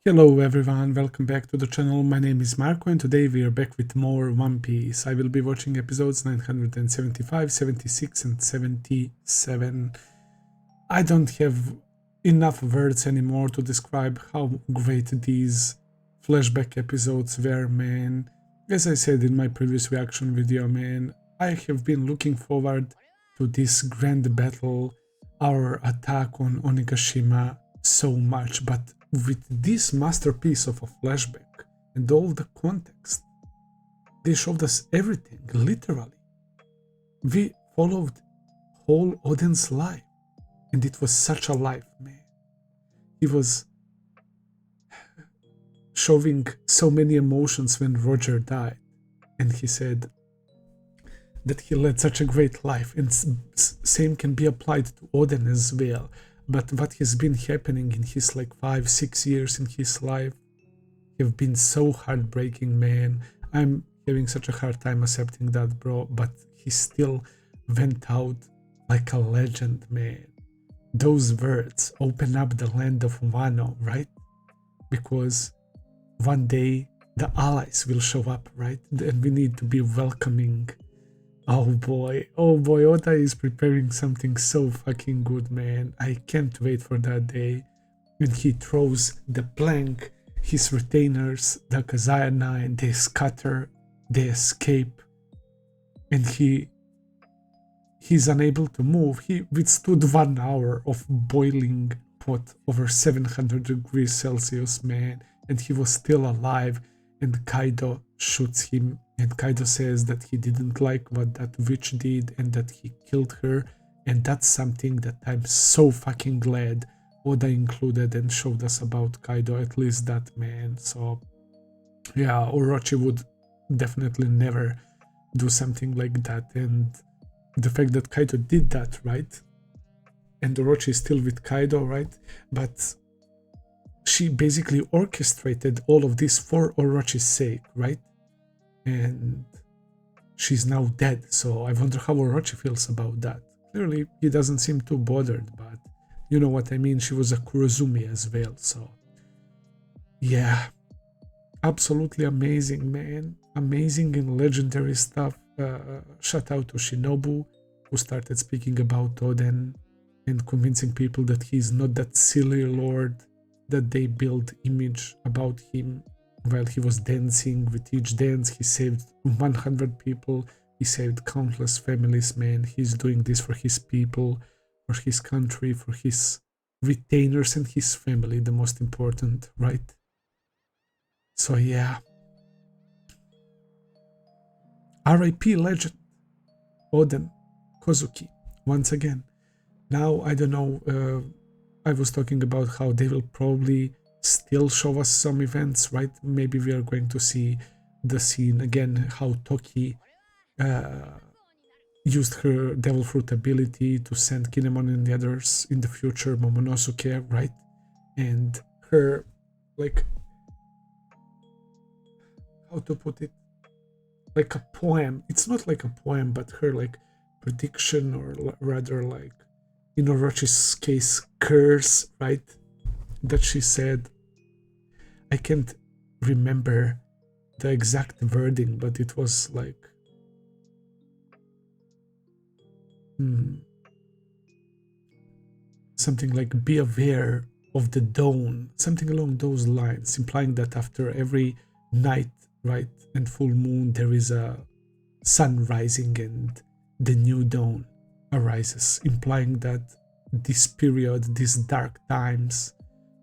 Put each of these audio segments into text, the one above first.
Hello everyone, welcome back to the channel. My name is Marco and today we are back with more One Piece. I will be watching episodes 975, 76 and 77. I don't have enough words anymore to describe how great these flashback episodes were, man. As I said in my previous reaction video, man, I have been looking forward to this grand battle, our attack on Onigashima, so much, but with this masterpiece of a flashback and all the context, they showed us everything, literally. We followed whole Odin's life, and it was such a life, man. He was showing so many emotions when Roger died, and he said that he led such a great life, and same can be applied to Odin as well. But what has been happening in his 5-6 years in his life have been so heartbreaking, man. I'm having such a hard time accepting that, bro, but he still went out like a legend, man. Those words open up the land of Wano, right? Because one day the allies will show up, right? And we need to be welcoming. Oh boy, Oda is preparing something so fucking good, man. I can't wait for that day when he throws the plank, his retainers, the Kazayana, they scatter, they escape, and he's unable to move. He withstood 1 hour of boiling pot over 700 degrees Celsius, man, and he was still alive, and Kaido shoots him, and Kaido says that he didn't like what that witch did and that he killed her, and that's something that I'm so fucking glad Oda included and showed us about Kaido, at least that, man. So yeah, Orochi would definitely never do something like that, and the fact that Kaido did that, right? And Orochi is still with Kaido, right? But she basically orchestrated all of this for Orochi's sake, right? And she's now dead, so I wonder how Orochi feels about that. Clearly, he doesn't seem too bothered, but you know what I mean, she was a Kurozumi as well, so yeah, absolutely amazing, man. Amazing and legendary stuff. Shout out to Shinobu, who started speaking about Oden and convincing people that he's not that silly lord that they built image about him while he was dancing. With each dance he saved 100 people, he saved countless families, man. He's doing this for his people, for his country, for his retainers and his family, the most important, right? So yeah, RIP legend Oden Kozuki once again. Now I don't know, I was talking about how they will probably still show us some events, right? Maybe we are going to see the scene again, how Toki used her devil fruit ability to send Kinemon and the others in the future, Momonosuke, right? And her, how to put it, like a poem. It's not like a poem, but her prediction, or rather in Orochi's case, curse, right? That she said, I can't remember the exact wording, but it was something like be aware of the dawn, something along those lines, implying that after every night, right, and full moon, there is a sun rising and the new dawn arises, implying that this period, these dark times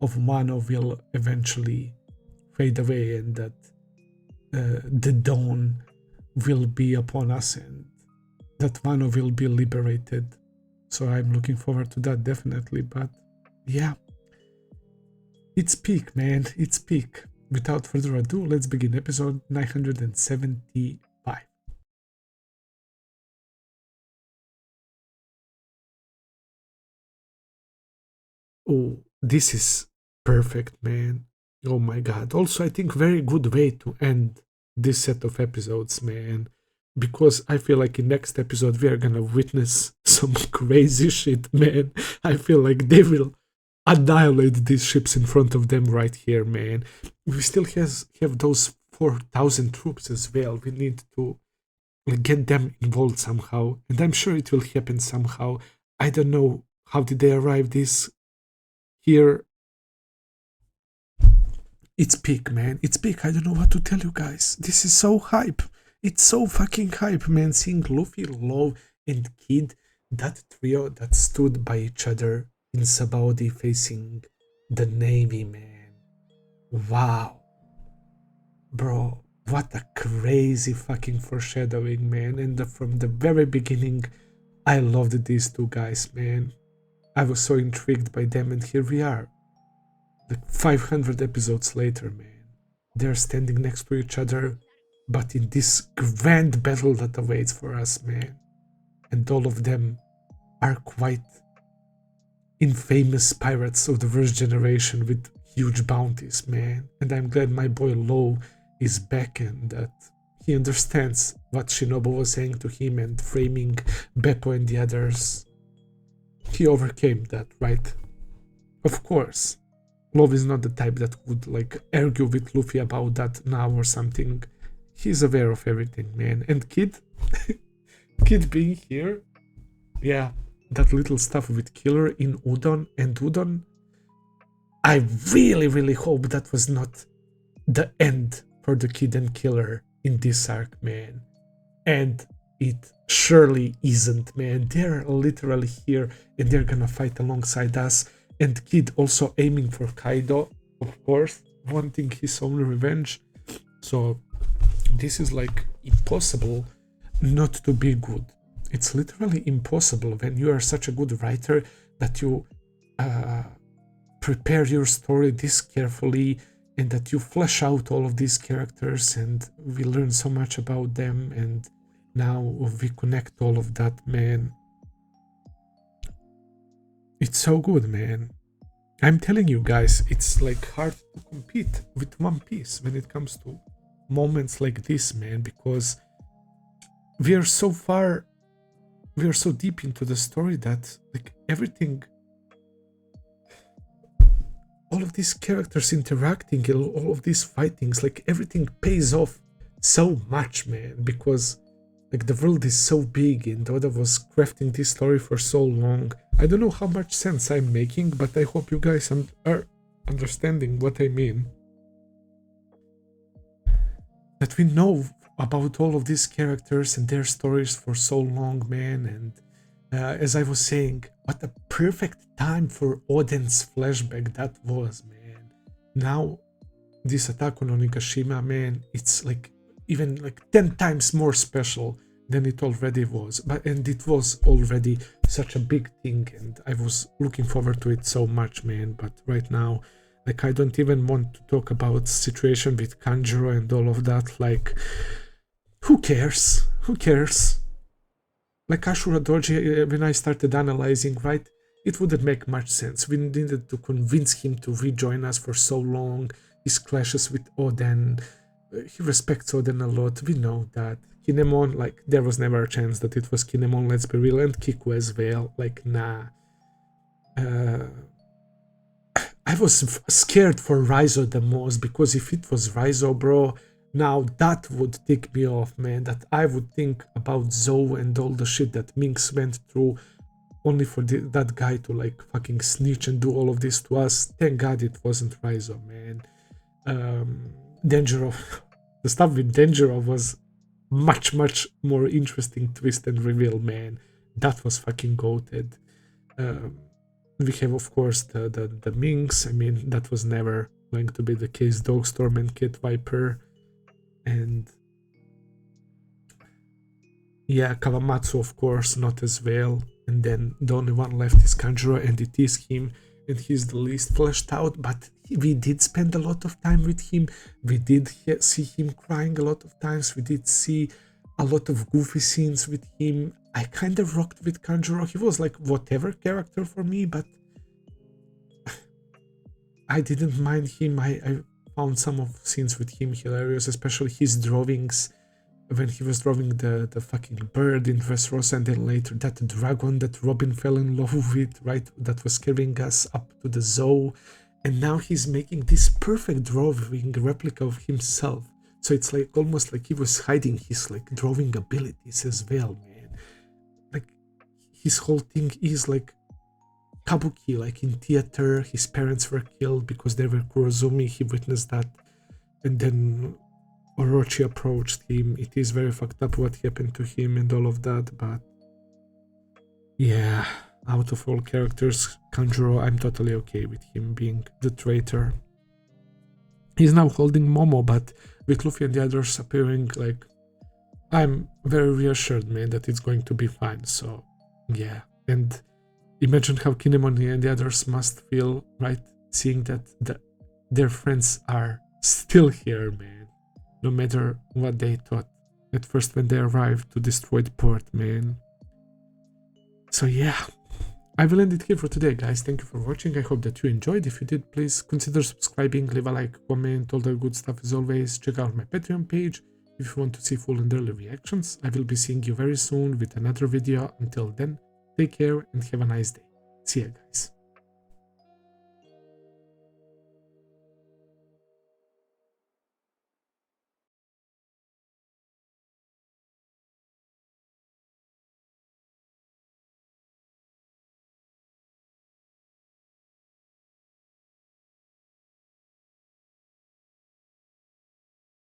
of Wano will eventually fade away, and that the dawn will be upon us, and that Wano will be liberated. So I'm looking forward to that, definitely. But yeah, it's peak, man, it's peak. Without further ado, let's begin episode 975. Oh, this is perfect, man. Oh my god. Also, I think very good way to end this set of episodes, man. Because I feel like in next episode we are gonna witness some crazy shit, man. I feel like they will annihilate these ships in front of them right here, man. We still have those 4,000 troops as well. We need to get them involved somehow, and I'm sure it will happen somehow. I don't know how did they arrive this here. It's peak, man. It's peak. I don't know what to tell you guys. This is so hype. It's so fucking hype, man. Seeing Luffy, Law, and Kid, that trio that stood by each other in Sabaody facing the Navy, man. Wow. Bro, what a crazy fucking foreshadowing, man. And from the very beginning, I loved these two guys, man. I was so intrigued by them, and here we are. Like 500 episodes later, man. They're standing next to each other, but in this grand battle that awaits for us, man. And all of them are quite infamous pirates of the first generation with huge bounties, man. And I'm glad my boy Law is back and that he understands what Shinobu was saying to him and framing Beppo and the others. He overcame that, right? Of course. Law is not the type that would like argue with Luffy about that now or something. He's aware of everything, man. And Kid, Kid being here, yeah, that little stuff with Killer in Udon and Udon. I really hope that was not the end for the Kid and Killer in this arc, man. And it surely isn't, man. They're literally here and they're gonna fight alongside us. And Kid also aiming for Kaido, of course, wanting his own revenge. So this is like impossible not to be good. It's literally impossible when you are such a good writer that you prepare your story this carefully and that you flesh out all of these characters and we learn so much about them and now we connect all of that, man. It's so good, man. I'm telling you guys, it's like hard to compete with One Piece when it comes to moments like this, man, because we are so deep into the story that like everything, all of these characters interacting, all of these fightings, like everything pays off so much, man, because like the world is so big and Oda was crafting this story for so long. I don't know how much sense I'm making, but I hope you guys are understanding what I mean. That we know about all of these characters and their stories for so long, man, and as I was saying, what a perfect time for Oden's flashback that was, man. Now, this attack on Onigashima, man, it's like even like 10 times more special than it already was. And it was already such a big thing, and I was looking forward to it so much, man. But right now, like, I don't even want to talk about situation with Kanjuro and all of that. Like, who cares? Who cares? Like Ashura Doji, when I started analyzing, right, it wouldn't make much sense. We needed to convince him to rejoin us for so long. His clashes with Oden, he respects Oden a lot, we know that. Kinemon, like, there was never a chance that it was Kinemon, let's be real, and Kiku as well, like, nah. I was scared for Raizo the most, because if it was Raizo, bro, now that would tick me off, man, that I would think about Zou and all the shit that Minx went through only for that guy to like fucking snitch and do all of this to us. Thank God it wasn't Raizo, man. Denjiro, the stuff with Denjiro was much more interesting twist and reveal, man. That was fucking goated. We have, of course, the Minx. I mean, that was never going to be the case. Dogstorm and Kid Viper. And yeah, Kawamatsu, of course, not as well. And then the only one left is Kanjuro, and it is him. And he's the least fleshed out, but we did spend a lot of time with him. We did see him crying a lot of times. We did see a lot of goofy scenes with him. I kind of rocked with Kanjuro. He was like whatever character for me, but I didn't mind him. I found some of scenes with him hilarious, especially his drawings when he was drawing the fucking bird in Dressrosa, and then later that dragon that Robin fell in love with, right, that was carrying us up to the zoo, and now he's making this perfect drawing replica of himself. So it's like almost like he was hiding his like drawing abilities as well, man. Like his whole thing is like kabuki, like in theater. His parents were killed because they were Kurozumi. He witnessed that, and then Orochi approached him. It is very fucked up what happened to him and all of that, but yeah, out of all characters, Kanjuro, I'm totally okay with him being the traitor. He's now holding Momo, but with Luffy and the others appearing, like, I'm very reassured, man, that it's going to be fine. So yeah, and imagine how Kinemon and the others must feel, right, seeing that their friends are still here, man, no matter what they thought at first when they arrived to destroy the port, man. So yeah, I will end it here for today, guys. Thank you for watching. I hope that you enjoyed. If you did, please consider subscribing, leave a like, comment, all the good stuff as always. Check out my Patreon page if you want to see full and early reactions. I will be seeing you very soon with another video. Until then, take care and have a nice day. See ya, guys.